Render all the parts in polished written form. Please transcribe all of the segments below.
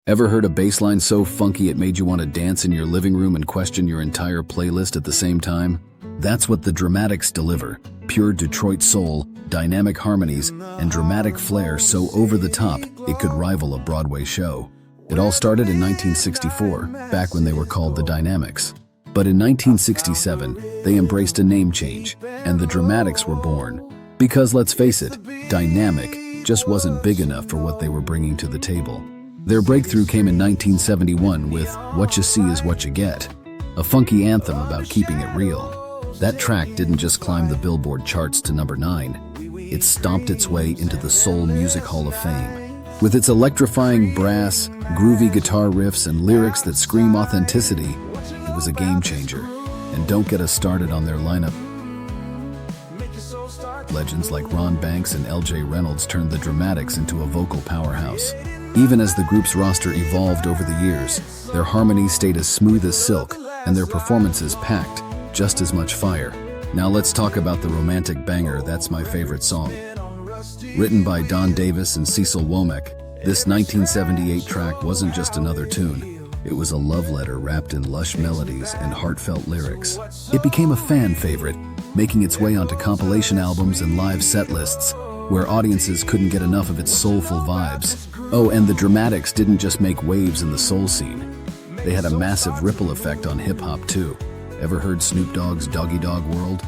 Ever heard a bass line so funky it made you want to dance in your living room and question your entire playlist at the same time? That's what the Dramatics deliver. Pure Detroit soul, dynamic harmonies, and dramatic flair so over the top it could rival a Broadway show. It all started in 1964, back when they were called the Dynamics. But in 1967, they embraced a name change, and the Dramatics were born. Because let's face it, dynamic just wasn't big enough for what they were bringing to the table. Their breakthrough came in 1971 with Whatcha is What You Get, a funky anthem about keeping it real. That track didn't just climb the Billboard charts to number 9, it stomped its way into the Soul Music Hall of Fame. With its electrifying brass, groovy guitar riffs, and lyrics that scream authenticity, it was a game changer. And don't get us started on their lineup. Legends like Ron Banks and L.J. Reynolds turned the Dramatics into a vocal powerhouse. Even as the group's roster evolved over the years, their harmonies stayed as smooth as silk, and their performances packed just as much fire. Now let's talk about the romantic banger, That's My Favorite Song. Written by Don Davis and Cecil Womack, this 1978 track wasn't just another tune. It was a love letter wrapped in lush melodies and heartfelt lyrics. It became a fan favorite, making its way onto compilation albums and live set lists, where audiences couldn't get enough of its soulful vibes. Oh, and the Dramatics didn't just make waves in the soul scene. They had a massive ripple effect on hip-hop too. Ever heard Snoop Dogg's Doggy Dogg World?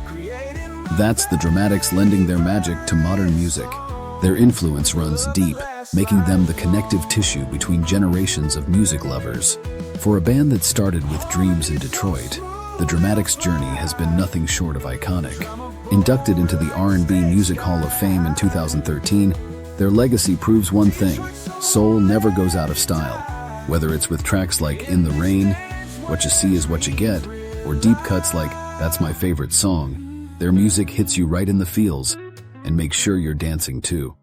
That's the Dramatics lending their magic to modern music. Their influence runs deep, making them the connective tissue between generations of music lovers. For a band that started with dreams in Detroit, the Dramatics' journey has been nothing short of iconic. Inducted into the R&B Music Hall of Fame in 2013, their legacy proves one thing: soul never goes out of style. Whether it's with tracks like In the Rain, What You See Is What You Get, or deep cuts like That's My Favorite Song, their music hits you right in the feels and makes sure you're dancing too.